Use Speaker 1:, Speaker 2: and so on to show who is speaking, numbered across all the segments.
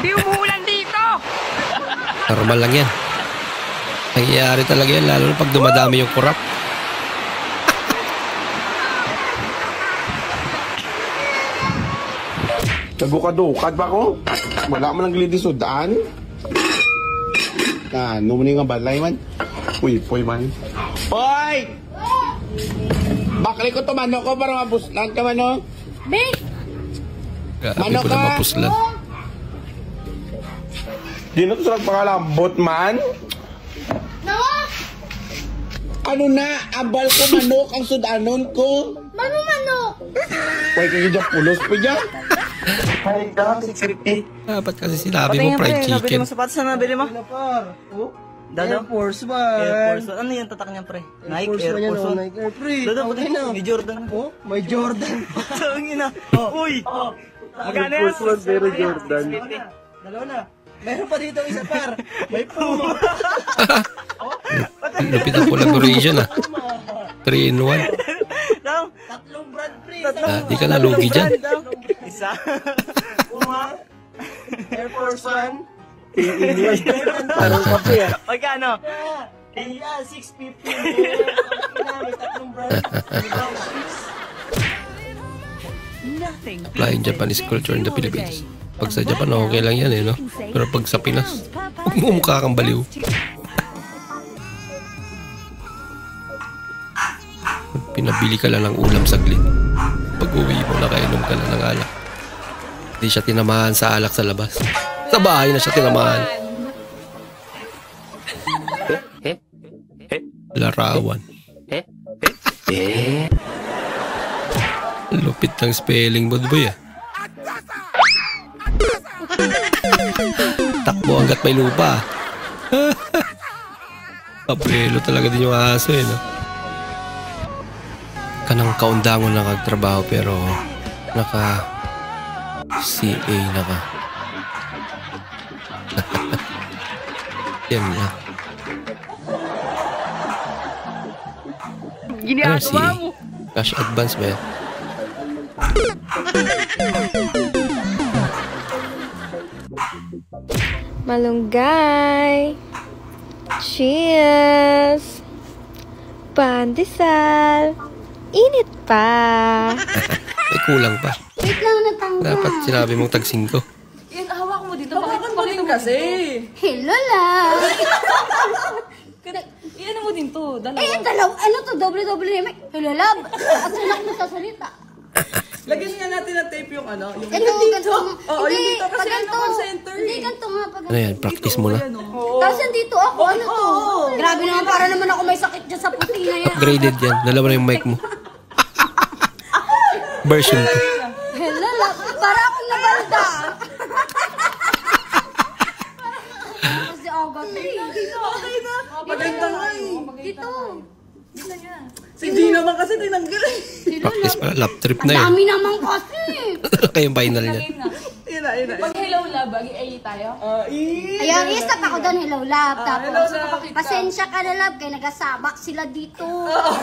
Speaker 1: Hindi umuulan dito!
Speaker 2: Normal lang yan. Nangyayari talaga yan, lalo na pag dumadami yung kurap.
Speaker 3: Nagukad-ukad ba ko? Wala man ang glidisudaan. Numuning nga balay man. Uy, man. Hoy! Bakli ko to manok ko para mapuslan ka manok.
Speaker 4: Be!
Speaker 2: Manok ka! Mapuslan.
Speaker 3: Di na to sarang pangalambot man.
Speaker 4: No!
Speaker 3: Ano na? Abal ko manok ang sudanon ko.
Speaker 4: Manok!
Speaker 3: Huwag kayo dyan pulos pa dyan.
Speaker 2: Dapat kasi sinabi mo fried chicken.
Speaker 5: Nabili mo sapatos na nabili mo?
Speaker 6: Air Force One.
Speaker 5: Air Force One. Ano yung tatak niya, pre? Nike Air Force One.
Speaker 6: Nike Air Free.
Speaker 5: Dada, puti na. May Jordan.
Speaker 6: Oh, may Jordan.
Speaker 5: Saan ina? Uy! Magkano
Speaker 6: Air
Speaker 5: yan?
Speaker 6: Force One pero Jordan. Dalawa na. Meron pa dito isa par. May Puma.
Speaker 2: Lupit ang collaboration ah. 3 in 1.
Speaker 6: Tatlong brand free.
Speaker 2: Di ka nalugi dyan.
Speaker 5: Isa.
Speaker 6: Puma. Air Force One.
Speaker 2: Parang
Speaker 6: kape ah.
Speaker 5: Magkano?
Speaker 6: Kaya 650. May tatlong brand.
Speaker 2: applying Japanese culture in the Philippines. Pag sa Japan, okay lang yan eh, no? Pero pag sa Pinas, mukha kang baliw. Pinabili ka lang ng ulam saglit. Pag uwi mo, nakainom ka lang ng alak. Hindi siya tinamahan sa alak sa labas. Sa bahay na siya tinamahan. Larawan. Lupit ng spelling mo, boy ah. Takbo hanggat may lupa. Kapelo talaga din yung aso eh, no? Kanang kaundangon lang kagtrabaho pero naka CA naka. Yan na.
Speaker 1: Ginagawa mo.
Speaker 2: Cash advance ba yan?
Speaker 7: Malunggay. Cheers. Pandesal. Init pa.
Speaker 2: May kulang pa.
Speaker 4: Wait lang, natanggal.
Speaker 2: Dapat sinabi mong tag-5.
Speaker 1: Yan, hawak mo dito. Pakita kasi.
Speaker 4: Hello lang.
Speaker 1: Iyan mo din to.
Speaker 4: Ano to? Doble-doble naman. Hello love. At sunak mo sa salita.
Speaker 6: Lagyan nga natin ng tape yung ano. Yung
Speaker 4: Ito, ganito.
Speaker 6: Oo, yung dito kasi ano call center.
Speaker 4: Hindi, ganito nga pag
Speaker 2: Ano yan? Practice mo na.
Speaker 4: Tapos nandito ako, ano to? Grabe naman, para naman ako may sakit dyan sa puti na yan.
Speaker 2: Graded yan. Dalawa na yung mic mo. Version 2.
Speaker 4: Hello love. Para akong nabalda. Kasi agad na eh.
Speaker 6: okay na. Maganda nga eh.
Speaker 4: Dito.
Speaker 6: Si G naman kasi tinanggal eh.
Speaker 2: Practice pala. Lap trip na
Speaker 4: Ang
Speaker 2: yan.
Speaker 4: dami naman kasi.
Speaker 2: Kayong final niya.
Speaker 6: Yun na.
Speaker 1: Pag hello love, ay tayo.
Speaker 4: Ayan, i-stop ako doon, hello love.
Speaker 6: hello,
Speaker 4: Tapos,
Speaker 6: love.
Speaker 4: pasensya ka na love, kaya nagasabak sila dito.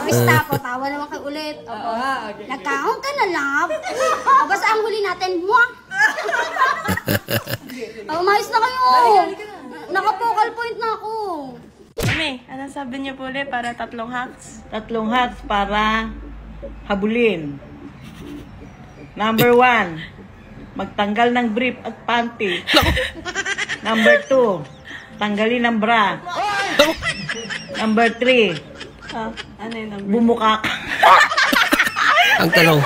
Speaker 4: Stop, tawa naman kayo ulit.
Speaker 6: Okay.
Speaker 4: Nagkahon ka na love. Tapos ang huli natin, muwak. Umayos na kayo. Naka-focal point na ako.
Speaker 8: Mami, anong sabi niyo po ulit para 3 hacks? 3 hacks para habulin. Number 1, magtanggal ng brief at panty. Number 2, tanggalin ang bra. Number 3, ano yung number? Bumukak.
Speaker 2: Ang tanong,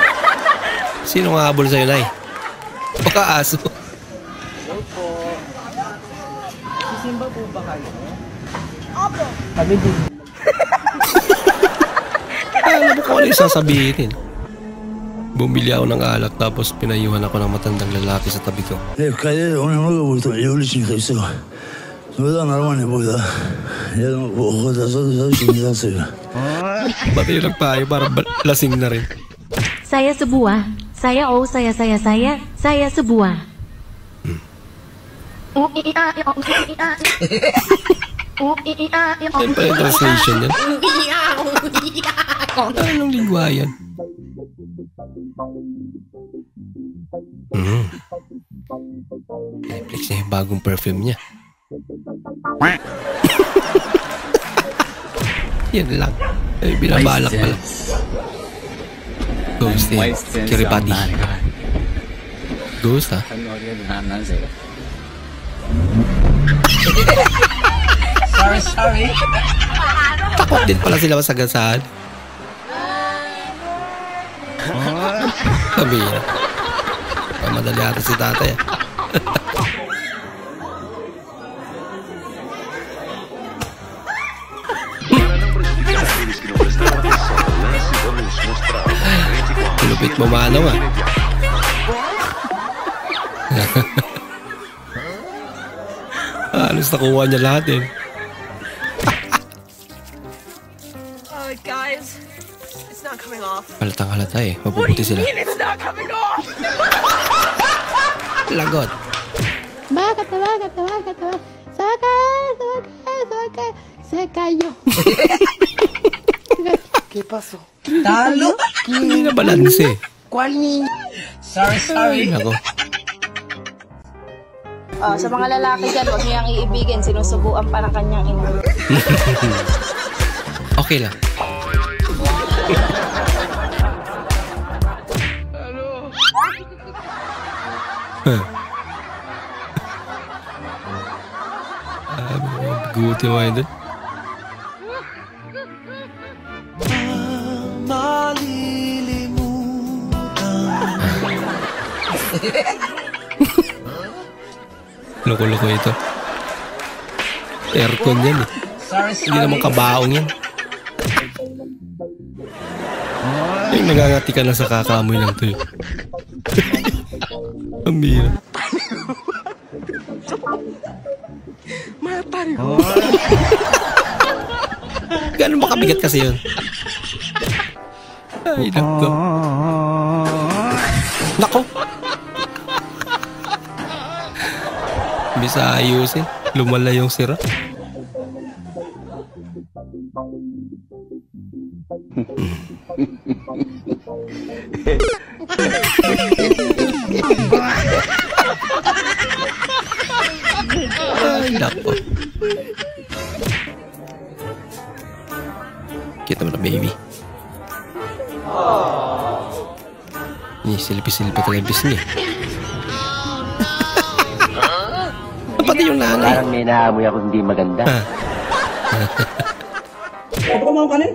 Speaker 2: sino nga habol sa'yo, Nay? Baka aso.
Speaker 6: Sisimba po ba kayo?
Speaker 4: Opo.
Speaker 6: Kami din.
Speaker 2: Alam mo kung ano yung sasabihin. Bumili ako ng alak tapos pinayuhan ako ng matandang lalaki sa tabi ko.
Speaker 9: Kaya ona mnogo puta je uličnika i sve. Da normalne bude. Jedno uhoda za sebe.
Speaker 2: Ba't yung nagpayo para lasing na rin?
Speaker 10: Saya sebuah. Saya sebuah.
Speaker 2: Yan pa yung translation yan. Anong lingwa yan? Piniplex niya yung bagong perfume niya. Yan lang. Ay, binabalak pala. Ghost eh. Kiribati. Ghost ha?
Speaker 6: Sorry.
Speaker 2: Takot din pala sila masagasaan. Sabi niya. Pamadali ata si tatay. Lupit mo manong ah. Halos nakuha niya lahat eh.
Speaker 1: Guys, it's not coming off.
Speaker 2: Halatang halata eh. Mapuputi sila.
Speaker 1: It's not coming off!
Speaker 2: Lagot.
Speaker 7: Bakit? Se cayó.
Speaker 6: ¿Qué pasó?
Speaker 8: Talo!
Speaker 2: Hindi na balanse.
Speaker 6: ¿Cuál niño? Sorry.
Speaker 2: Ako.
Speaker 1: Sa mga lalaki dyan, huwag niyang iibigin. Sinusubuan pa ng kanyang ina.
Speaker 2: Okay lang. Guti mo idol. Loko-loko ito. Aircon yan eh. Hindi naman kabaong yan. Yung nangangati ka na sa kakamoy lang to eh. Amira. Gano'n ba kabigat kasi yun? Ay, nako. Nako. Bisa ayusin. Lumala yung sira. Ay, nako. Kita mo na, baby. Silpi-silpi talaga yung bisngi. Pati yung nanay.
Speaker 11: Parang may naamoy ako hindi maganda.
Speaker 6: Sandukan mo ang kanin?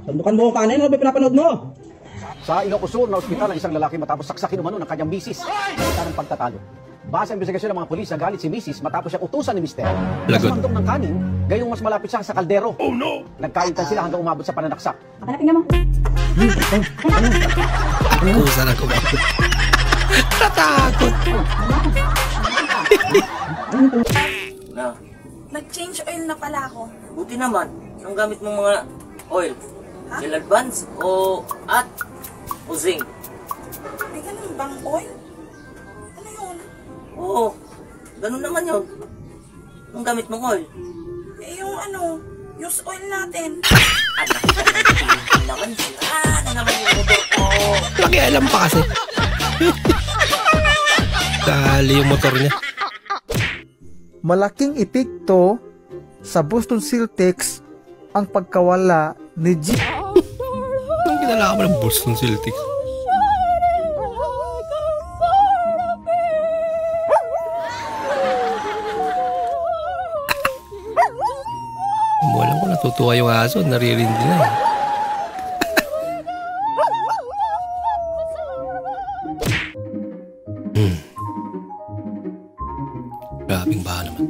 Speaker 6: Sandukan mo ang kanin? Ano ba pinapanood mo?
Speaker 12: Sa Ilocos na ospital ang isang lalaki matapos saksakin umano ng kanyang misis sa ng pagtatalo. Base sa investigasyon ng mga pulis, nagalit si misis matapos siyang utusan ni mister. Nasmandok ng kanin, gayong mas malapit siya sa kaldero. Oh no! Nagkaintan sila hanggang umabot sa pananaksak.
Speaker 4: Kapalapin nga mo.
Speaker 2: Akusan ako ba? Natakot.
Speaker 1: Nag-change oil na pala ako.
Speaker 5: Buti naman. Anong gamit mong mga oil? Gel Advance o at o zinc?
Speaker 1: May ganun bang oil? Ano yun?
Speaker 5: Oo. Ganun naman yun. Anong gamit mong oil?
Speaker 1: Eh yung ano, use oil natin.
Speaker 5: Naman sila na naman yung motor ko.
Speaker 2: Pakialam pa kasi. Dali yung motor niya.
Speaker 13: Malaking epekto sa Boston Celtics ang pagkawala ni G.
Speaker 2: Anong kinalaman ng Boston Celtics? Mo alam ko natutuwa yung aso, naririndi na eh. Grabing baha naman.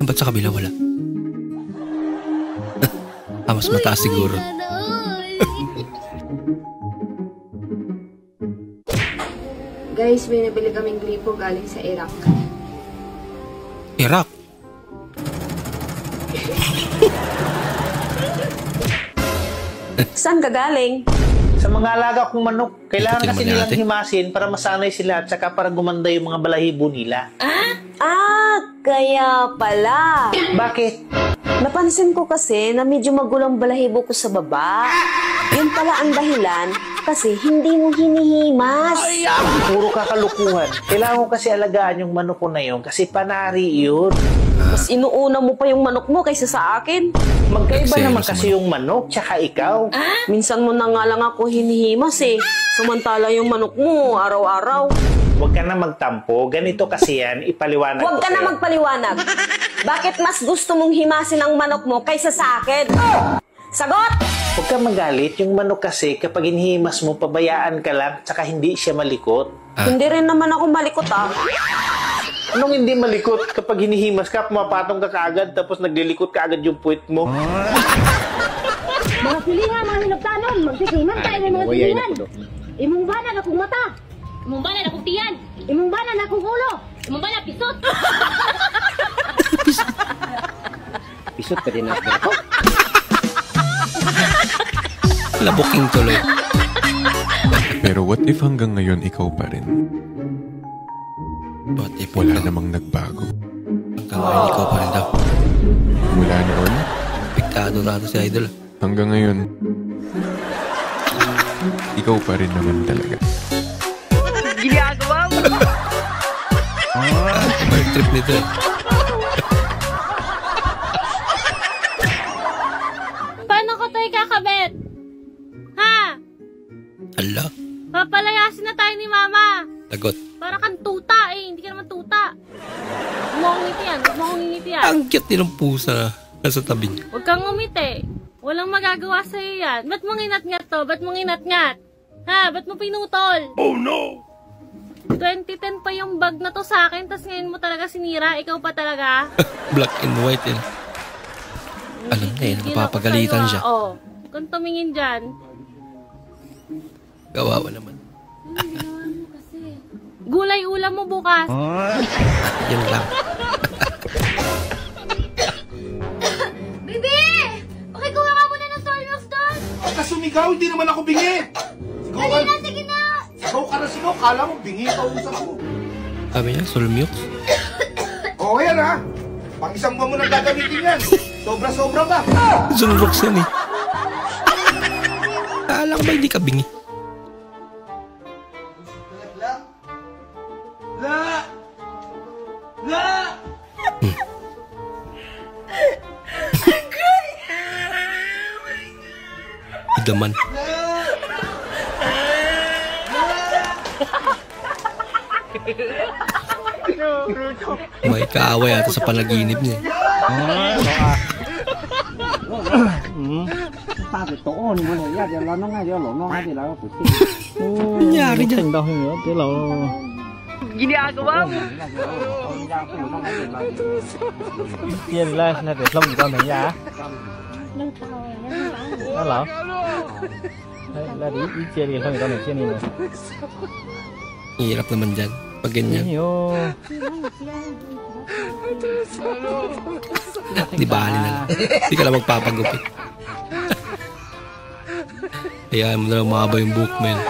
Speaker 2: Ba't sa kabila wala? Mas mataas siguro.
Speaker 4: Guys, may nabili kaming gripo galing sa Iraq.
Speaker 2: Iraq?
Speaker 14: Saan ka galing?
Speaker 8: Sa mga alaga kong manok, kailangan
Speaker 2: Ikutin
Speaker 8: kasi
Speaker 2: naman
Speaker 8: nilang
Speaker 2: natin.
Speaker 8: himasin para masanay sila at saka para gumanda yung mga balahibo nila.
Speaker 14: Kaya pala.
Speaker 8: Bakit?
Speaker 14: Napansin ko kasi na medyo magulang balahibo ko sa baba. Yun pala ang dahilan kasi hindi mo hinihimas.
Speaker 6: Puro kakalukuhan. Kailangan ko kasi alagaan yung manok ko na yun kasi panari yun.
Speaker 14: Mas inuuna mo pa yung manok mo kaysa sa akin.
Speaker 6: Magkaiba naman kasi yung manok tsaka ikaw.
Speaker 14: Minsan mo na nga lang ako hinihimas eh. Samantala yung manok mo araw-araw.
Speaker 6: Huwag ka na magtampo. Ganito kasi yan, ipaliwanag ko
Speaker 14: Huwag ka na
Speaker 6: sa'yo.
Speaker 14: magpaliwanag. Bakit mas gusto mong himasin ang manok mo kaysa sa akin? Sagot!
Speaker 6: Huwag ka magalit. Yung manok kasi, kapag hinihimas mo, pabayaan ka lang, tsaka hindi siya malikot.
Speaker 14: Hindi rin naman ako malikot ah.
Speaker 6: Anong hindi malikot? Kapag hinihimas ka, pumapatong ka kaagad, tapos naglilikot ka agad yung puwit mo.
Speaker 4: Mga silingan, mga hinagtanon, magsisingan tayo ng mga silingan. Imong banan akong mata. Imong banan akong tiyan. Imong banan akong ulo. Imong banan pisot.
Speaker 12: Pisot ka din ako.
Speaker 2: Labuking tuloy.
Speaker 15: Pero what if hanggang ngayon ikaw pa rin?
Speaker 2: What if
Speaker 15: wala namang nagbago?
Speaker 2: Hanggang ngayon ikaw pa rin daw.
Speaker 15: Mula noon?
Speaker 2: Pektado rato si Idol.
Speaker 15: Hanggang ngayon, ikaw pa rin naman talaga.
Speaker 8: Ginagawa mo!
Speaker 2: May trip nito eh.
Speaker 4: Paano ko tayo kakabit? Ha?
Speaker 2: Hala,
Speaker 4: Papalayasin na tayo ni Mama.
Speaker 2: lagot.
Speaker 4: Para kang tuta eh. Hindi ka naman tuta. Huwag mo akong ngiti yan. Huwag mo akong ngiti yan.
Speaker 2: Ang cute din ng pusa na nasa tabi niya.
Speaker 4: Huwag kang ngumiti. Walang magagawa sa'yo yan. Ba't mo nginat-ngat to? Ba't mo nginat-ngat? Ha? Ba't mo pinutol?
Speaker 2: Oh no!
Speaker 4: 2010 pa yung bag na to sa akin, tas ngayon mo talaga sinira. Ikaw pa talaga.
Speaker 2: Black and white eh. Alam na eh, napapagalitan siya.
Speaker 4: Oo. Kung tumingin dyan.
Speaker 2: Gawawa naman.
Speaker 4: Gulay ulam mo bukas.
Speaker 2: Yan lang.
Speaker 4: Bibi! Pakikuha ka muna ng soy milk doon.
Speaker 3: Huwag ka sumigaw, hindi naman ako bingi. Sigaw ka.
Speaker 4: Dali na, sige na.
Speaker 3: Sigaw ka na sigaw, kala mo bingi ka usap mo.
Speaker 2: Sabi niya, Solmux.
Speaker 3: Oo yan ha. Pang isang buwan mo nang gagamitin yan. Sobra-sobra ba?
Speaker 2: Sunrox yan eh. Kala ko ba hindi ka bingi? Daman. May kaaway ata sa panaginip niya. Nangyari dyan.
Speaker 8: Ginagawa mo!
Speaker 6: Yan lang, natin lang ikaw na niya. Hello? Là đi chia liền thôi, tao này chia liền.
Speaker 2: Hirap naman dyan. Pag ganyan. Di bali na lang. Di ka lang magpapagupit. Hayaan mo na lang mahaba yung buhok mo yun.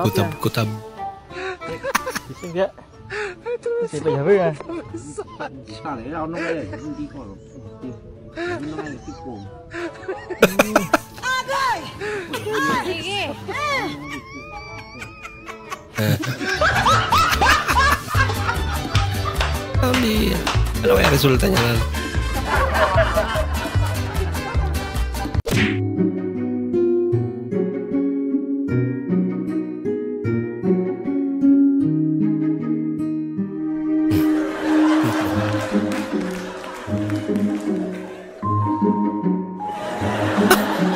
Speaker 2: Kutab-kutab.
Speaker 6: Sige. Sige, bây giờ à.
Speaker 12: Sao để đâu nó đây đi khỏi. Nó ngay cái cuồng.
Speaker 4: Sige.
Speaker 2: Kami. Ano kaya resulta niya lang?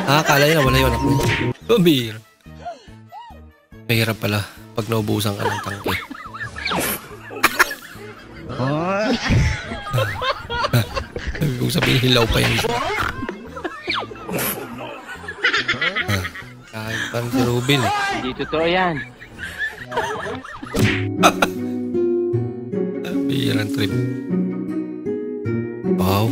Speaker 2: Akala niya wala yung anak mo. Pambihira. Mahirap pala pag naubusan ka ng tangke. Kung sabihin hilaw pa yan. Kahit parang si Ruben eh.
Speaker 11: Hindi totoo yan.
Speaker 2: Bihirang trip. Wow.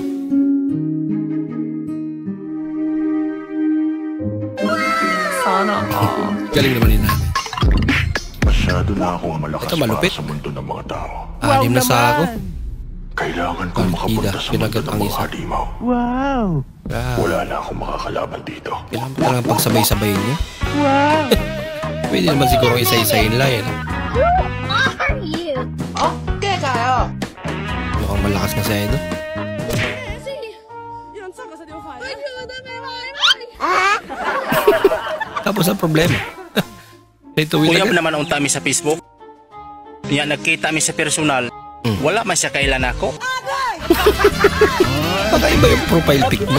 Speaker 15: Sana
Speaker 2: galing naman ni nanay.
Speaker 15: Masyado na akong malakas
Speaker 2: Ito malupit.
Speaker 15: para sa mundo ng mga tao.
Speaker 2: 6 na sako.
Speaker 9: Kailangan kong makapunta sa mundo ng mga halimaw.
Speaker 7: Wow!
Speaker 9: Wala na akong makakalaban dito.
Speaker 2: Kailangan pa lang pagsabay-sabayin niya.
Speaker 7: Wow!
Speaker 2: Pwede naman siguro isa-isayin lang yan.
Speaker 3: Okay kayo.
Speaker 2: Mukhang malakas na si Idol. Tapos ang problema.
Speaker 3: Uyab naman ang tami sa Facebook. Niya nagkita mi sa personal. Wala man siya kailan ako.
Speaker 2: Kakaiba yung profile pic mo.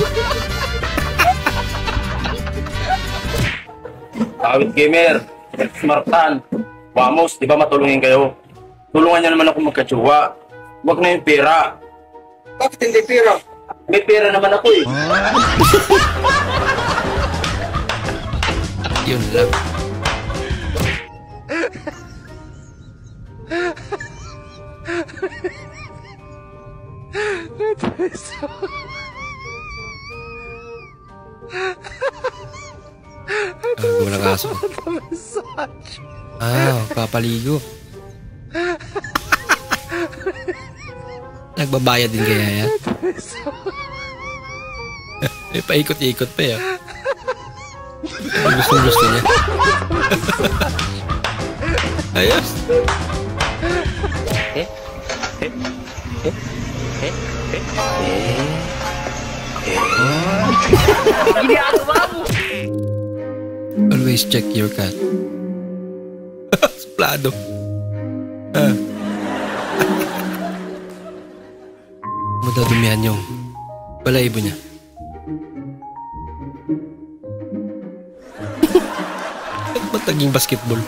Speaker 3: Tawid gamer, smartan, vamos, di ba matulungin kayo? Tulungan niyo naman ako magkatsuwa. Huwag na yung pera. Bakit hindi pera? May pera naman ako eh.
Speaker 2: Yun lang. Walang aso. Papaligo. Nagbabayad din kaya yan. May paikot-ikot pa yan. Gusto niya. Ayos. Always check your cat. Suplado. Madadumihan yung balahibo niya. Ba't naging basketball?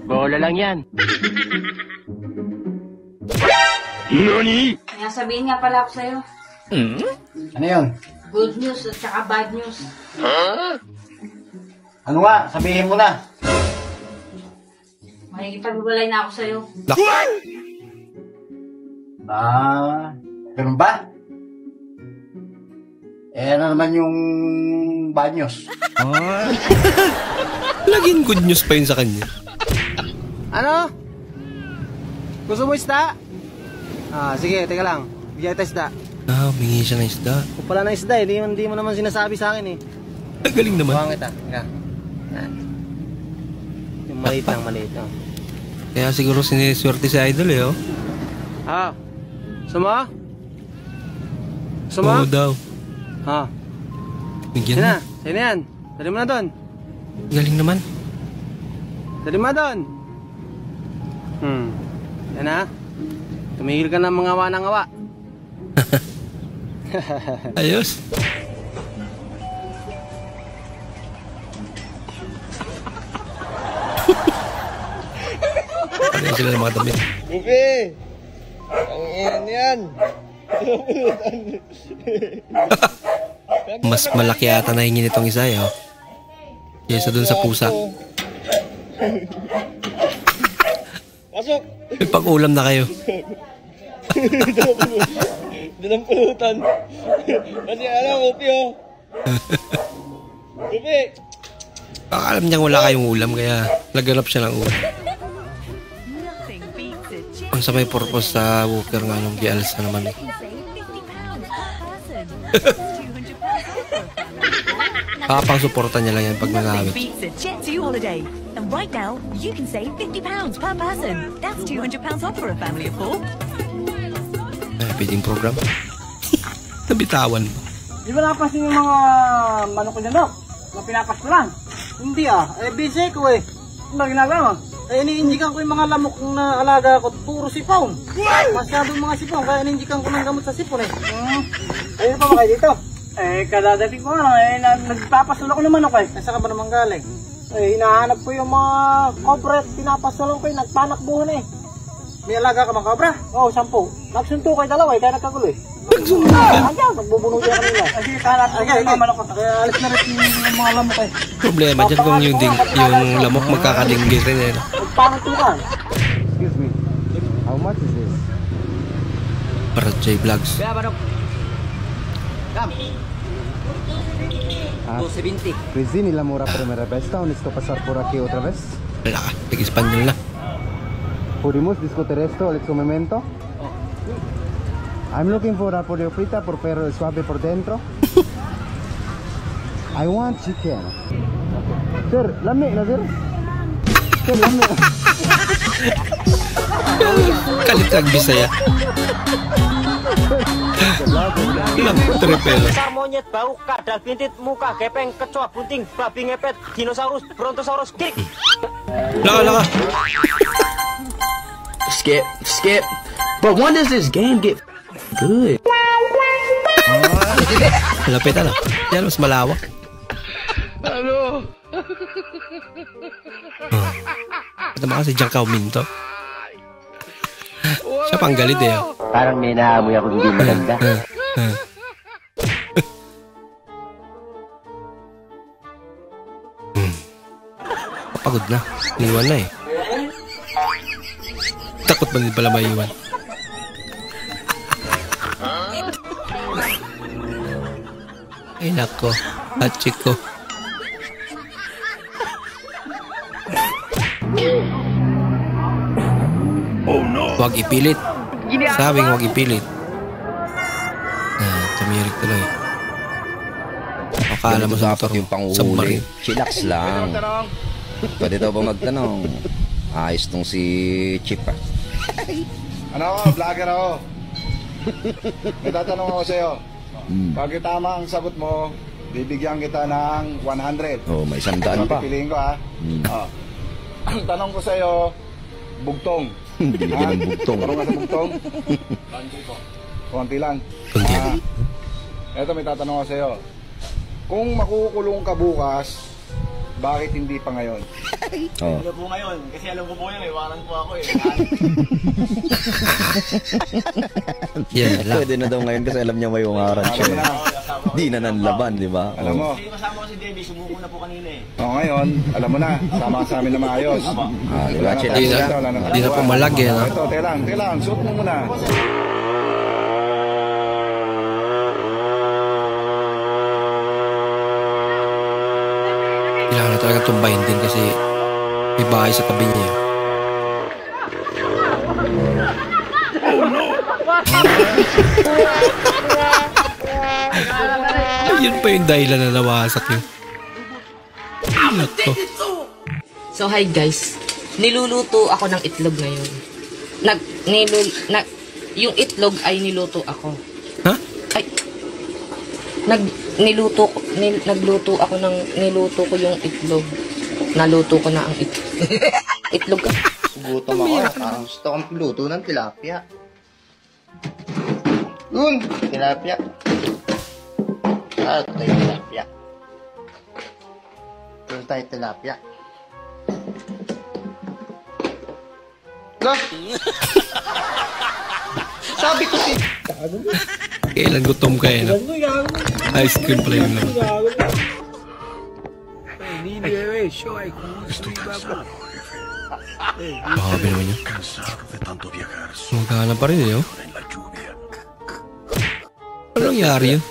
Speaker 11: Bola lang yan.
Speaker 3: Nani?
Speaker 4: Kaya sabihin nga pala ako sa'yo.
Speaker 12: Ano yun?
Speaker 4: Good news at saka bad news.
Speaker 12: Ano nga? Sabihin mo na.
Speaker 4: Makikipagwalay na ako sa'yo.
Speaker 12: Ganun ba? Ano naman yung bad news?
Speaker 2: Laging good news pa yun sa kanya.
Speaker 16: Ano? Gusto mo isda? Sige, teka lang. Bigyan kita isda.
Speaker 2: Humingi siya ng isda.
Speaker 16: Kung pala ng isda, hindi mo naman sinasabi sa akin eh.
Speaker 2: Galing naman.
Speaker 16: Buwang kita. Yung maliit lang, maliit.
Speaker 2: Kaya siguro siniswerte si Idol eh, oh.
Speaker 16: Suma? Suma?
Speaker 2: Oo daw. Bigyan
Speaker 16: na. Sino yan? Dali mo na doon.
Speaker 2: Galing naman.
Speaker 16: Dali mo na doon. Yan na. Tumigil ka ng mga awa ng awa.
Speaker 2: Ayos. Ano sila ng mga damit?
Speaker 16: Bupi! Ang iyan yan!
Speaker 2: Mas malaki ata na hingin itong isa eh, oh. Kesa dun sa pusa.
Speaker 16: Pasok!
Speaker 2: May pag-ulam na kayo.
Speaker 16: Dalang pulutan. Kasi Bupi oh. Bupi!
Speaker 2: Baka alam niyang wala kayong ulam kaya naghanap siya ng ulam. Ang sa may purpose sa Walker nga nung gialsa naman eh. Pang suporta niya lang yan pag nangawit.
Speaker 17: And right now, you can save £50 per person. That's £200 off for a family of 4.
Speaker 2: Pwedeng program. Nabitawan mo.
Speaker 16: Di ba nakapasin yung mga manok ko dyan, Dok? Na pinapas ko lang. Hindi busy ko eh. Ano ba ginagawa? Iniinjikan ko yung mga lamok na alaga ko. Puro sipon. Masyadong mga sipon. Kaya iniinjikan ko ng gamot sa sipon eh. Ayun pa ba kayo dito? Kadadating ko nagpapasol ako ng manok eh. Saan ka ba naman galing? Hinahanap ko yung mga cobra. Pinapasolong ko nagpanakbuhan eh. May alaga ka mga cobra? Oo, 10. Nagsunto kayo dalawa eh, kaya nagkagulo eh. Nagsunto ka? Ayaw, nagbubunog yan kanila. Sige, kahanap ko yung mga manok ko. Kaya alis na rin yung mga lamok eh.
Speaker 2: Problema dyan kung yung lamok magkakadinggit rin eh.
Speaker 16: Nagpanaktukan. Excuse me, how much is this?
Speaker 2: Para J Vlogs.
Speaker 16: Kaya manok. Come. 270.
Speaker 18: Cuisine la mora primera vez, ¿está listo pasar por aquí otra vez?
Speaker 2: Wala ka. Nag-Espanyol na.
Speaker 18: ¿Pudimos discutir esto en su momento? I'm looking for a pollo frita por perro suave por dentro. I want chicken. Sir, lami na sir. Sir, lami.
Speaker 2: Kalitag Bisaya. Ilang tripelo.
Speaker 5: Besar monyet bau kadal bintit muka gepeng kecoa bunting babi ngepet dinosaurus brontosaurus kick.
Speaker 2: Laka.
Speaker 3: Skip. But when does this game get good?
Speaker 2: Malapit na. Yan, mas malawak.
Speaker 3: Ano?
Speaker 2: Ito mga si Jiang Kaomin to. Siya pang galit eh.
Speaker 11: Parang may naamoy ako hindi maganda.
Speaker 2: Pagod na. Niwan na eh. Takot ba din pala maiwan? Ay nako. Hachik ko.
Speaker 3: Oh no!
Speaker 2: Huwag ipilit. Sabing huwag ipilit. Tumirik tuloy. Akala mo sa motor yung panguhuli.
Speaker 19: Chillax lang. Pwede daw ba magtanong? Ayos tong si Chip ah.
Speaker 20: Ano ako? Vlogger ako. May tatanong ako sa'yo. Pag tama ang sagot mo, bibigyan kita ng 100.
Speaker 19: Oh, may 100 pa.
Speaker 20: Pipiliin ko ha. Ang tanong ko sa'yo, bugtong.
Speaker 19: Bibigyan ng bugtong.
Speaker 20: Parang nga sa bugtong? Konti lang. Eto, may tatanong ako sa'yo. Kung makukulong ka bukas, bakit hindi pa ngayon?
Speaker 19: Oh.
Speaker 16: Ano po ngayon? Kasi alam ko po yan, iwanan po ako eh.
Speaker 19: Pwede na daw ngayon kasi alam niya may ungaran siya. Di na nanlaban, di ba?
Speaker 20: Alam mo.
Speaker 16: Kasi kasama ko si Debbie, sumuko na po kanina eh.
Speaker 20: Ngayon, alam mo na, sama ka sa amin na maayos.
Speaker 19: Diba,
Speaker 2: Di na pumalag eh.
Speaker 20: Ito, teka lang, suot mo muna.
Speaker 2: Kailangan na talaga tumbahin din kasi may bahay sa tabi niya.
Speaker 3: Oh no!
Speaker 2: Yun pa yung dahilan na nawasak yun. Nako.
Speaker 21: So hi guys, niluluto ako ng itlog ngayon. Yung itlog ay niluto ako.
Speaker 2: Ha?
Speaker 21: Ay. Niluto ko yung itlog. Naluto ko na ang itlog. Itlog ka.
Speaker 22: Gutom ako. Parang gusto kong luto ng tilapia. Yun! Tilapia. Ito tayo tilapia. Ito tayo tilapia. Sabi ko si...
Speaker 2: Kailan gutom ka eh, no? Ice cream pala yung naman. Grabe naman yun. Magkana pa rin eh, oh. Ano nangyari yun?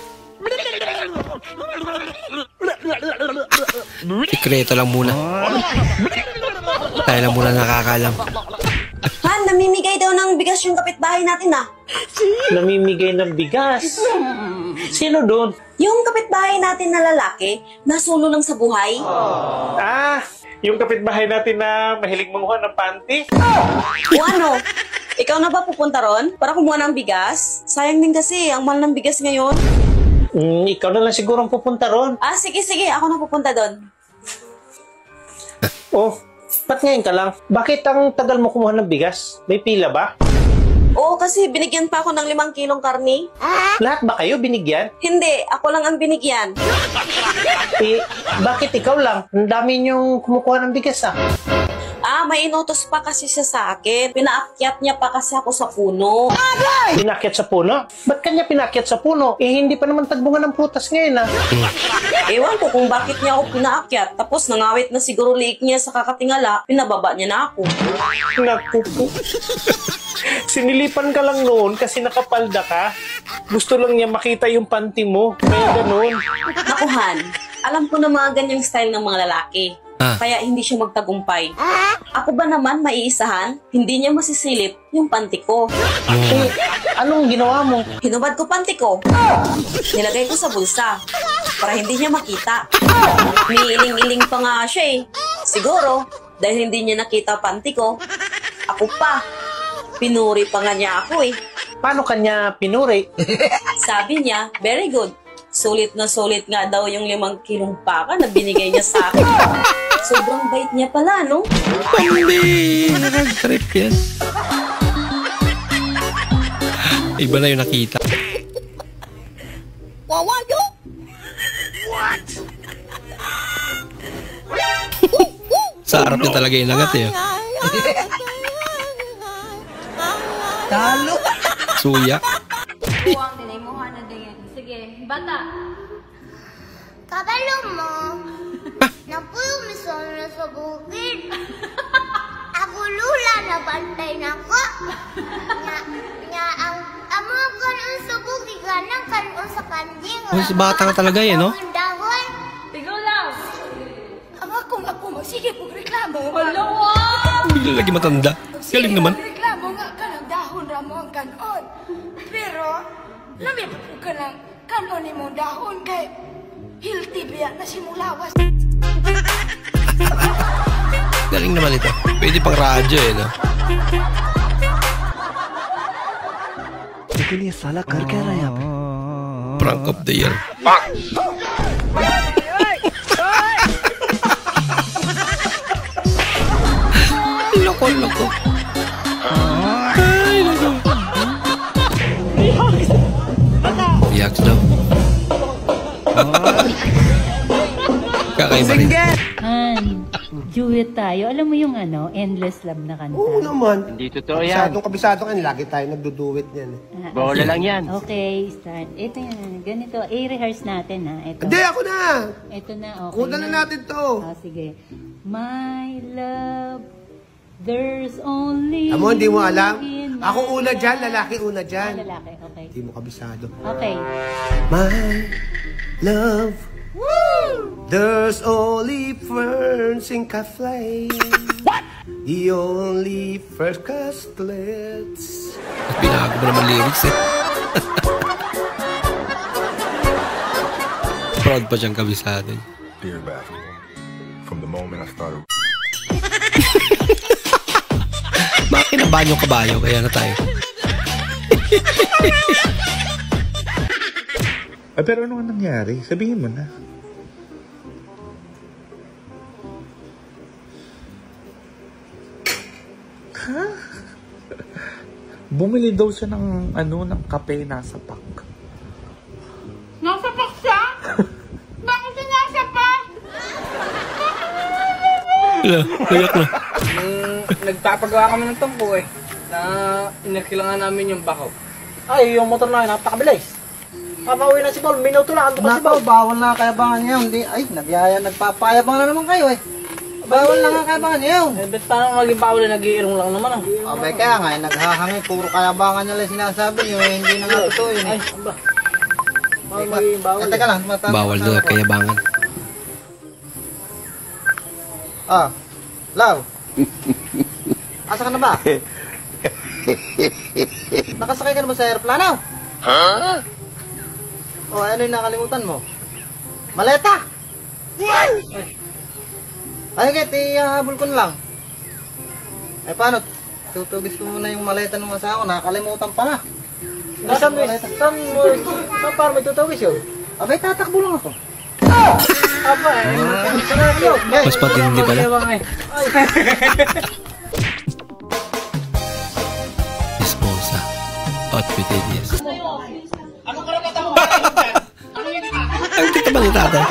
Speaker 2: Sikreto lang muna. Tayo lang muna nakakalam.
Speaker 14: Han, namimigay daw ng bigas yung kapitbahay natin ah.
Speaker 6: Namimigay ng bigas? Sino doon?
Speaker 14: Yung kapitbahay natin na lalaki, nasulo lang sa buhay.
Speaker 6: Ah, yung kapitbahay natin na mahilig manguha ng panty?
Speaker 14: O ano? Ikaw na ba pupunta ron para kumuha ng bigas? Sayang din kasi, ang mahal ng bigas ngayon.
Speaker 6: Ikaw na lang siguro ang pupunta ron.
Speaker 14: Ah, sige, ako na pupunta doon.
Speaker 6: Oh, ba't ngayon ka lang? Bakit ang tagal mo kumuha ng bigas? May pila ba?
Speaker 14: Oo, kasi binigyan pa ako ng 5 kilong karne.
Speaker 6: Lahat ba kayo binigyan?
Speaker 14: Hindi, ako lang ang binigyan.
Speaker 6: Eh, bakit ikaw lang? Ang dami niyong kumukuha ng bigas ah.
Speaker 14: Ah, may inutos pa kasi siya sa akin. Pinaakyat niya pa kasi ako sa puno.
Speaker 6: Pinakyat sa puno? Ba't kanya pinakyat sa puno? Eh, hindi pa naman tagbungan ng prutas ngayon ah.
Speaker 14: Ewan ko kung bakit niya ako pinaakyat. Tapos nangawit na siguro liik niya sa kakatingala, pinababa niya na ako.
Speaker 6: Naku po. Sinilipan ka lang noon kasi nakapalda ka. Gusto lang niya makita yung panty mo. Kaya ganoon.
Speaker 14: Naku Han, alam ko na mga ganyang style ng mga lalaki. kaya hindi siya magtagumpay. Ako ba naman maiisahan? Hindi niya masisilip yung panty ko.
Speaker 16: Anong ginawa mo?
Speaker 14: Hinubad ko panty ko. Nilagay ko sa bulsa para hindi niya makita. Umiiling-iling pa nga siya eh. Siguro, dahil hindi niya nakita panty ko, ako pa. Pinuri pa nga niya ako eh.
Speaker 16: Paano kanya pinuri?
Speaker 14: Sabi niya, very good. Sulit na sulit nga daw yung 5 kilong paka na binigay niya sa akin. Sobrang bait niya pala, no?
Speaker 2: Hindi! Nakag-trip yan. Iba na yung nakita.
Speaker 4: Wawayo? What?
Speaker 2: Sa harap niya talaga yung langat eh.
Speaker 4: Talo!
Speaker 2: Suya.
Speaker 4: Buwang din ay muha na din. Sige, bata. Kabalo mo. Napuyo misal na sa bukid. Ako lula na bantay na ko. Nga ang amo kanon sa bukid ganang kanon sa kanjing.
Speaker 2: Si bata ka talaga eh, no?
Speaker 4: Tigo lang. Ama kung ako magsige po reklamo. Walawa!
Speaker 2: Bigla lagi matanda. Galing naman.
Speaker 4: Reklamo nga ka ng dahon ramo ang kanon. Pero, namipot ko ka ng kanon ni mo dahon kay hilti biya na simulawas.
Speaker 2: Galing naman ito. Pwede pang radyo eh, no?
Speaker 18: लेकिन ये साला कर क्या रहा है यहाँ पे?
Speaker 2: Prank of the year. Loko. Ay, loko. Yaks daw. Kakaiba rin.
Speaker 1: Han, duet tayo. Alam mo yung Endless Love na kanta?
Speaker 10: Oo naman.
Speaker 11: Hindi totoo yan.
Speaker 10: Kabisado ka, lagi tayo nagduduet niyan.
Speaker 11: Bola lang yan.
Speaker 1: Okay, start. Ito yan. Ganito. I-rehearse natin ha. Ito.
Speaker 10: Hindi, ako na.
Speaker 1: Ito na, okay.
Speaker 10: Kunan na natin to.
Speaker 1: Sige. My love, there's only
Speaker 10: Amo, hindi mo alam?
Speaker 1: in my
Speaker 10: Ako una dyan, lalaki una dyan.
Speaker 1: lalaki, okay.
Speaker 10: Hindi mo kabisado.
Speaker 1: Okay.
Speaker 10: My love, there's only ferns in cafe. What? The only first castlets.
Speaker 2: Binago mo naman lyrics eh. Proud pa siyang kabisado.
Speaker 23: Dear basketball, from the moment I started.
Speaker 2: Bakit kinabahan yung kabayo? Kaya na tayo.
Speaker 6: Pero ano nangyari? Sabihin mo na. Ha? Bumili daw siya ng ng kape nasa pack.
Speaker 4: Nasa pack siya? Bakit siya nasa pack?
Speaker 2: Kayak na.
Speaker 16: Nagpapagawa kami ng tungko eh. Na inakilangan namin yung bakaw. Ay, yung motor na yun, napakabilis. Papauwi na si Paul, minuto lang, ando pa si Paul. Bawal na kayabangan niya yun. Ay, nagpapayabang na naman kayo eh. Bawal na nga kayabangan niya yun. Eh, ba't parang maging bawal na nag-iirong lang naman ah.
Speaker 10: Abay, kaya nga, naghahangin, puro kayabangan niya lang sinasabi niyo, hindi na nga totoo yun.
Speaker 16: Ay, aba. Bawal maging bawal.
Speaker 10: Teka lang,
Speaker 2: Bawal na kayabangan.
Speaker 10: Love. Asa ka na ba? Nakasakay ka na ba sa aeroplano? Ha? O, ano yung nakalimutan mo? Maleta! Ay, Ket, ihabol ko na lang. Ay, paano? Tutugis ko muna yung maleta ng asawa ko. Nakakalimutan pala.
Speaker 16: Saan parang may tutugis yun?
Speaker 10: Abay, tatakbo lang ako.
Speaker 16: Aba eh.
Speaker 2: Mas patindi pala. Disposa. Outfit ideas.
Speaker 16: Anong karapatan mo?
Speaker 2: Ang kita ba ni tatay?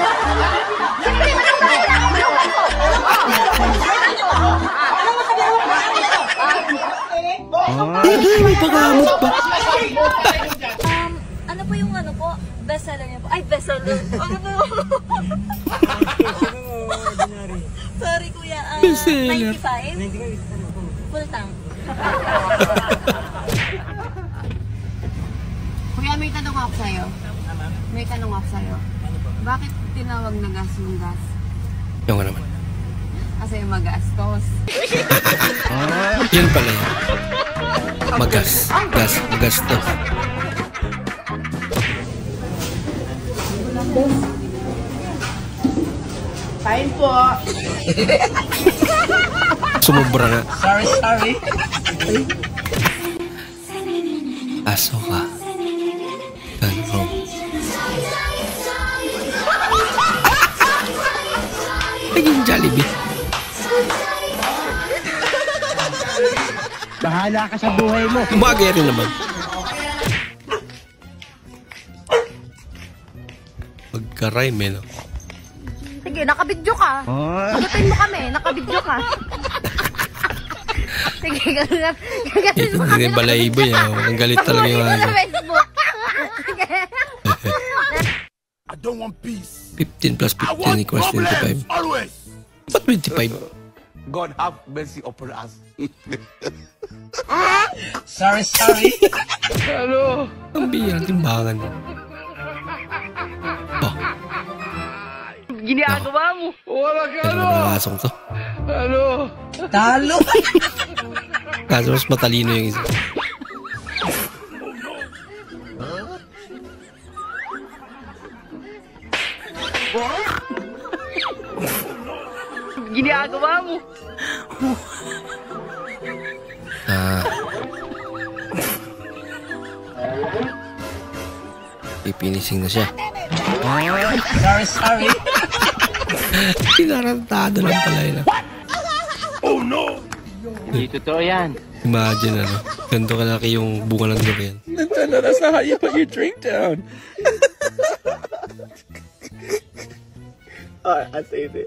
Speaker 2: May paghamot pa.
Speaker 4: Ano po yung bestseller niya po? Ay, bestseller. Ano po? Sorry, kuya. 95? Full tank.
Speaker 21: Kuya, may tanong ako sa'yo. Bakit tinawag na gas yung gas?
Speaker 2: Yung naman.
Speaker 8: kasi magastos.
Speaker 2: Yun pala yun. Magastos.
Speaker 16: Kain po.
Speaker 2: Sumubra nga.
Speaker 16: Sorry.
Speaker 2: Aso ka. Ganong. Naging Jollibee.
Speaker 18: Bahala ka sa buhay mo.
Speaker 2: Bagay rin naman. Pagka-rhyme, no?
Speaker 8: Sige, nakabidyo ka. Sagutin mo kami, nakabidyo ka. Sige, gagatin mo kami.
Speaker 2: Hindi balahibo yan. Ang galit talaga yung ano.
Speaker 23: I don't want peace.
Speaker 2: 15 plus 15 equals 25. Ba't 25?
Speaker 23: God have mercy upon us.
Speaker 16: Sorry.
Speaker 23: Hello.
Speaker 2: Ang bihang timbangan.
Speaker 16: Ginagawa mo.
Speaker 23: Wala ka
Speaker 2: Ano naman ang asong to?
Speaker 23: Hello.
Speaker 16: Talo.
Speaker 2: Kaso mas matalino yung isa.
Speaker 16: Ginagawa mo.
Speaker 2: Pipinising na siya.
Speaker 16: Sorry.
Speaker 2: Pinarantado lang pala yun.
Speaker 23: Oh no!
Speaker 11: Hindi totoo yan.
Speaker 2: Imagine ganito kalaki yung bunga ng durian.
Speaker 23: Nintendo, that's not how you put your drink down.
Speaker 6: I say it.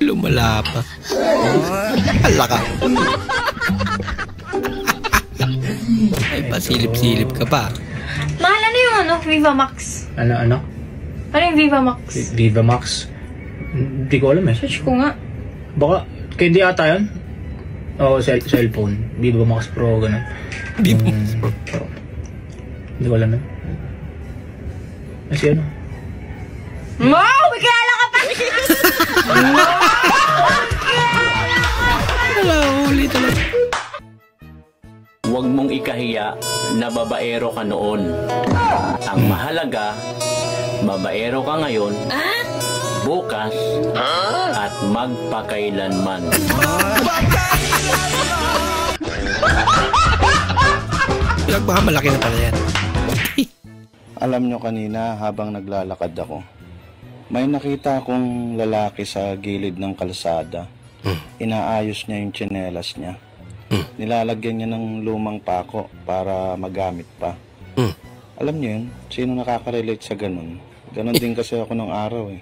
Speaker 2: Lumala pa. Hala ka. Ay, pasilip-silip ka pa.
Speaker 8: Mahal, ano yung Viva Max?
Speaker 10: Ano?
Speaker 8: Ano yung Viva Max?
Speaker 10: Viva Max? Hindi ko alam eh.
Speaker 8: Search ko nga.
Speaker 10: Baka, kaya hindi ata yun? Oo, cellphone. Viva Max Pro, gano'n.
Speaker 2: Viva Max Pro?
Speaker 10: Hindi ko alam yun. Kasi ano?
Speaker 8: Wow! May kilala ka pa!
Speaker 2: Huli talaga.
Speaker 13: Huwag mong ikahiya na babaero ka noon. Ang mahalaga, babaero ka ngayon, bukas, at magpakailanman.
Speaker 2: Malaki na pala yan.
Speaker 15: Alam nyo, kanina habang naglalakad ako, may nakita akong lalaki sa gilid ng kalsada. Inaayos niya yung tsinelas niya. Nilalagyan niya ng lumang pako para magamit pa. Alam niyo yun? Sino nakaka-relate sa ganun? Ganon din kasi ako nung araw eh.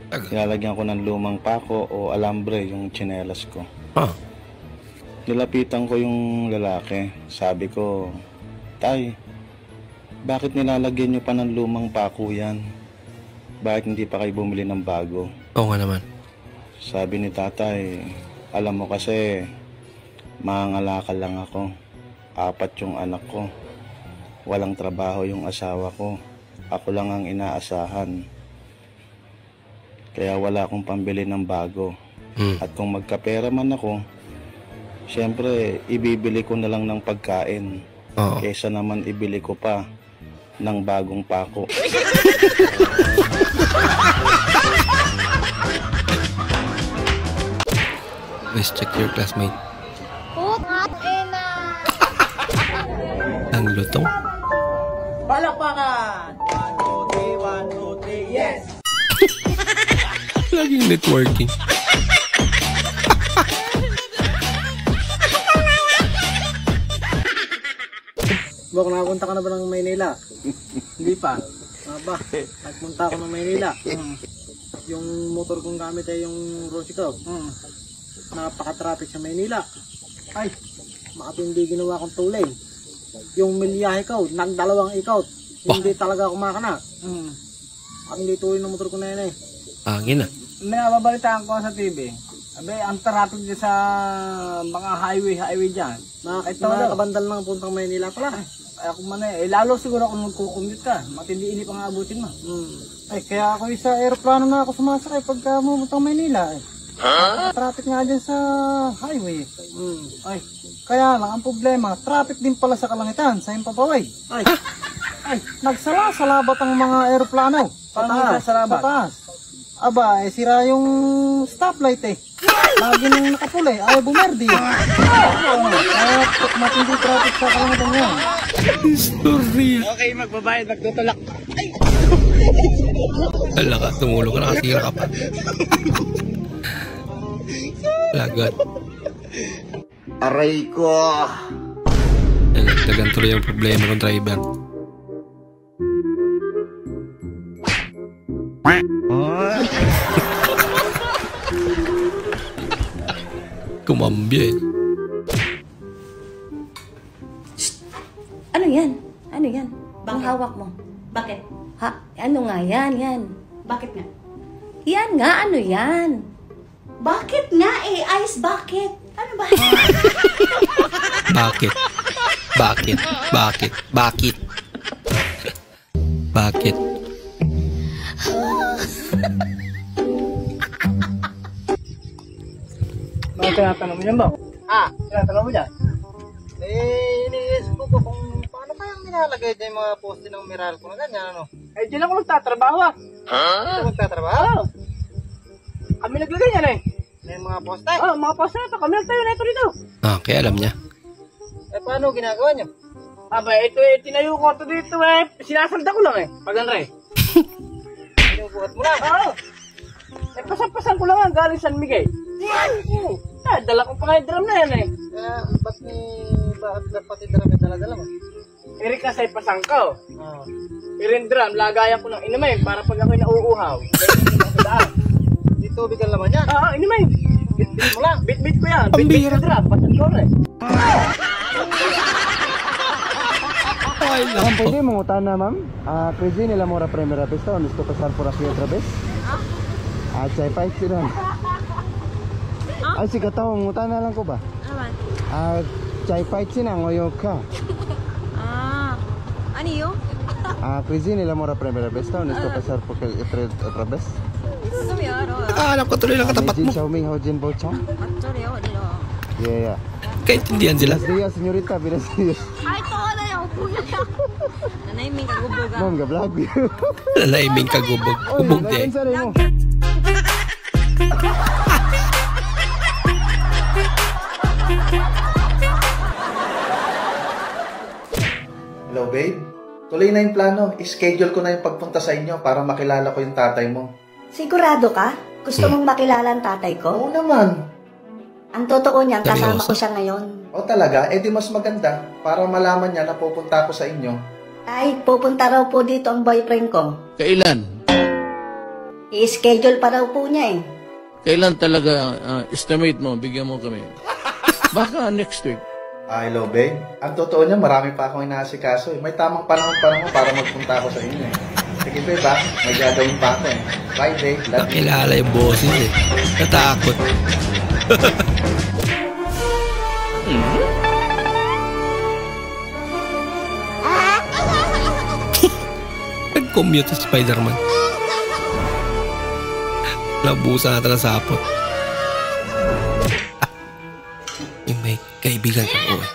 Speaker 15: Nilalagyan ko ng lumang pako o alambre yung tsinelas ko. Nilapitan ko yung lalaki. Sabi ko, Tay, bakit nilalagyan niyo pa ng lumang pako yan? Bakit hindi pa kayo bumili ng bago?
Speaker 2: Oo nga naman.
Speaker 15: Sabi ni tatay, alam mo kasi, mangangalakal lang ako. 4 yung anak ko. Walang trabaho yung asawa ko. Ako lang ang inaasahan. Kaya wala akong pambili ng bago. At kung magkapera man ako, siyempre, ibibili ko na lang ng pagkain. Kaysa naman ibili ko pa ng bagong pako.
Speaker 2: Please check your classmate. Ang lutong.
Speaker 16: Palakpakan! 1, 2, 3, yes!
Speaker 2: Laging networking.
Speaker 16: Bok, nakapunta ka na ba ng Maynila? Hindi pa. Aba, nagpunta ako ng Maynila. Yung motor kong gamit ay yung Rosy ko. Napaka-traffic sa Maynila. Ay, makatindi ginawa kong tulay. Yung milyahe ko, nagdalawang ikot. Hindi talaga ako makana. Ang hindi tuloy ng motor ko na yun eh.
Speaker 2: Angin na.
Speaker 16: May nababalitaan ko sa TV. Abe, ang traffic dyan sa mga highway dyan.
Speaker 10: Ito na, kabandal ng puntang Maynila pala.
Speaker 16: Ay, ako man lalo siguro kung magkukumute ka. Matindi inip ang abutin mo.
Speaker 10: Ay, kaya ako sa aeroplano na ako sumasakay pagka puntang Maynila. Traffic nga dyan sa highway. Ay, kaya lang, ang problema, traffic din pala sa Kalangitan, sa Himpapaway. Ay, nagsala-salabat ang mga aeroplano.
Speaker 16: Paano nagsalabat?
Speaker 10: Aba, sira yung stoplight eh. Lagi nang nakapula eh, ayaw bumerdi. Kaya matindi traffic sa Kalangitan yan.
Speaker 2: History.
Speaker 16: Okay, magbabayad, magtutulak.
Speaker 2: Hala ka, tumulong ka, nakasira ka pa. Lagat.
Speaker 22: Aray ko.
Speaker 2: Nagdagan tuloy yung problema ng driver. Kumambya eh.
Speaker 1: Ano yan? Ano yan? Bang hawak mo? Bakit? Ha? Ano nga yan? Yan. Bakit nga? Yan nga, ano yan? Bakit nga eh? Ice bucket. Ano ba?
Speaker 2: Bakit? Bakit? Bakit? Bakit? Bakit?
Speaker 16: Mga tinatanong mo yan ba? Tinatanong mo yan?
Speaker 10: Iniisip ko kung paano kayang nilalagay dyan yung mga poste ng Meralco na ganyan, ano?
Speaker 16: Diyan ako nagtatrabaho
Speaker 10: Ito magtatrabaho?
Speaker 16: Kami naglagay yan eh.
Speaker 10: Yung mga poste?
Speaker 16: Mga poste na ito. Kami nagtayo na ito dito.
Speaker 2: Okay, alam niya.
Speaker 10: Paano ginagawa niyo?
Speaker 16: Ito tinayo ko ito dito eh. Sinasanda ko lang eh. Paganda eh.
Speaker 10: Binubuhat mo lang?
Speaker 16: Pasan-pasan ko lang galing San Miguel. Dala ko pa nga yung drum na yan eh.
Speaker 10: Bakit pati drum yung dala-dala mo?
Speaker 16: Iri kasi pasang ko. Iri drum, lagayan ko ng inumin para pag ako'y nauuhaw.
Speaker 10: Di tubig ang laman yan?
Speaker 16: Inumin. Bit-bit mo lang. Bit-bit ko yan. Bit-bit ko drum. Pasan ko rin.
Speaker 18: Ma'am, pwede mong na, ma'am? Crazy nila mora primera vez to. Gusto pasar por aquí otra vez? Chay fight sila. Ay, si katawang utana lang ko ba? Chay fight sila, ngoyo ka.
Speaker 8: Ano yun?
Speaker 18: Crazy nila mora primera vez to. Gusto pasar por aquí otra vez?
Speaker 2: Alam ko tuloy lang katapat mo.
Speaker 18: Xiaoming Hojin Bochang? Yeah.
Speaker 2: Kaintindihan sila.
Speaker 18: Buenos días, señorita. Buenos días.
Speaker 8: Ay, todo na yung puya. Nanaiming kagubog.
Speaker 18: Ma'am, ga-vlog.
Speaker 2: Nanaiming kagubog. Ubog din.
Speaker 6: Hello, babe. Tuloy na yung plano. I-schedule ko na yung pagpunta sa inyo para makilala ko yung tatay mo.
Speaker 7: Sigurado ka? Gusto mong makilala ang tatay ko?
Speaker 6: Oo naman.
Speaker 7: Ang totoo niyan, kasama ko siya ngayon.
Speaker 6: O talaga? Eh di mas maganda para malaman niya na pupunta ako sa inyo.
Speaker 7: Ay, pupunta raw po dito ang boyfriend ko.
Speaker 23: Kailan?
Speaker 7: I-schedule pa raw po niya eh.
Speaker 23: Kailan talaga estimate mo? Bigyan mo kami. Baka next week.
Speaker 6: Hello, babe. Ang totoo niya, marami pa akong inaasikaso. May tamang panahon para magpunta ako sa inyo. Sige, babe, may gagawin pa ako eh. Bye, babe.
Speaker 2: Nakilala yung boses eh. Natakot. Nag-commute sa Spider-Man. Nabusan natin ang sapot. Yung may kaibigan ka ko eh.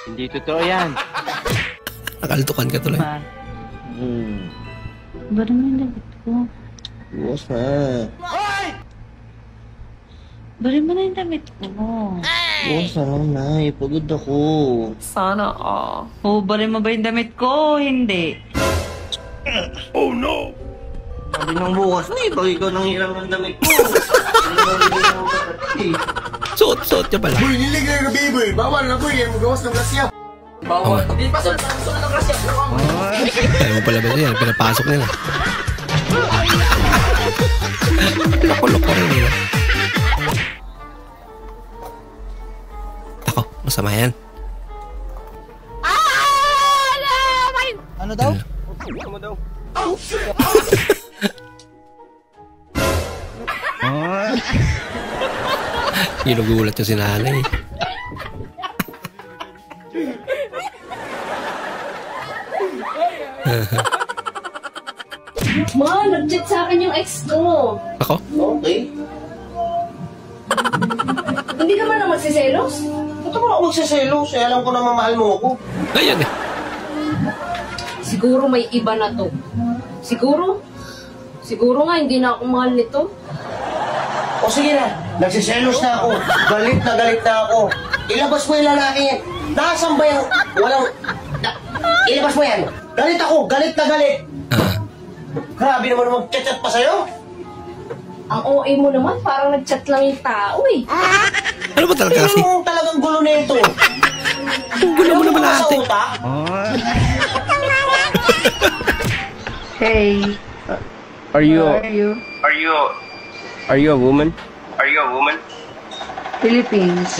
Speaker 11: Hindi totoo yan.
Speaker 2: Nakaltukan ka tuloy.
Speaker 1: Ba't naman yung dapat ko?
Speaker 18: Bukas pa.
Speaker 1: Bari mo na yung damit ko.
Speaker 18: Bukas na lang na. Pagod ako.
Speaker 9: Sana bari mo ba yung damit ko? Hindi.
Speaker 23: Oh no!
Speaker 22: Sabi ng bukas na pag ikaw nang hiram ng damit ko.
Speaker 2: Suot-suot niya pala.
Speaker 23: Boy, niligay ka baby. Bawal na boy. Yan magawas ng grasya.
Speaker 2: Bawal.
Speaker 22: Hindi pa sa grasya.
Speaker 2: Ayaw mo pala ba yan? Pinapasok nila. Loko-loko rin nila. Ako, masama yan.
Speaker 10: Ano daw?
Speaker 23: Ano daw?
Speaker 2: Ginugulat niya si nanay.
Speaker 5: Ma, nag-chat sa akin yung ex ko.
Speaker 2: Ako?
Speaker 16: Okay.
Speaker 5: Hindi ka man na magsiselos?
Speaker 16: Ba't ako ako magsiselos? Eh, alam ko na mamahal mo ako.
Speaker 2: Ayan eh.
Speaker 5: Siguro may iba na to. Siguro nga hindi na ako mahal nito.
Speaker 16: O sige na, nagsiselos na ako. Galit na ako. Ilabas mo yung lalaki yan. Nasaan ba yung walang... Ilabas mo yan. Galit ako, galit na galit. Grabe naman mag-chat-chat pa sa'yo.
Speaker 5: Ang OA mo naman, parang nag-chat lang yung tao eh.
Speaker 2: Ano ba talaga kasi?
Speaker 16: Ano talagang gulo na ito?
Speaker 2: Ang gulo mo naman ate.
Speaker 9: Hey.
Speaker 11: Are you a woman?
Speaker 9: Philippines.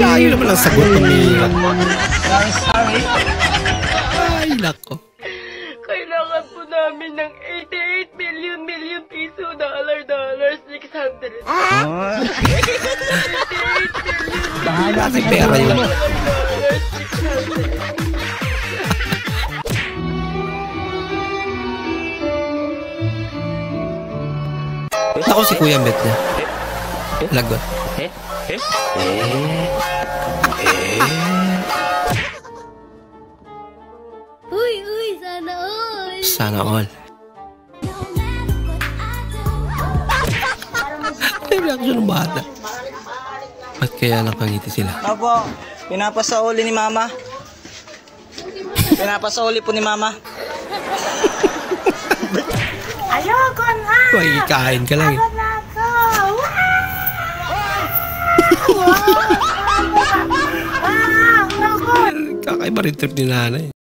Speaker 2: Layo naman ang sagot ng Mira. Ay, nako.
Speaker 9: Kailangan po namin ng 88 million piso, dollar, 600.
Speaker 2: Bahala kay pera yun. Ako si Kuya Bet niya. Lagot.
Speaker 4: Uy, sana all.
Speaker 2: Sana all. Ay, reaction ng bata. Ba't kaya nakangiti sila?
Speaker 16: Opo, pinapasauli ni Mama. Pinapasauli po ni Mama.
Speaker 4: Ayoko na.
Speaker 2: Makikikain ka lang eh. Kakaiba rin trip ni nanay.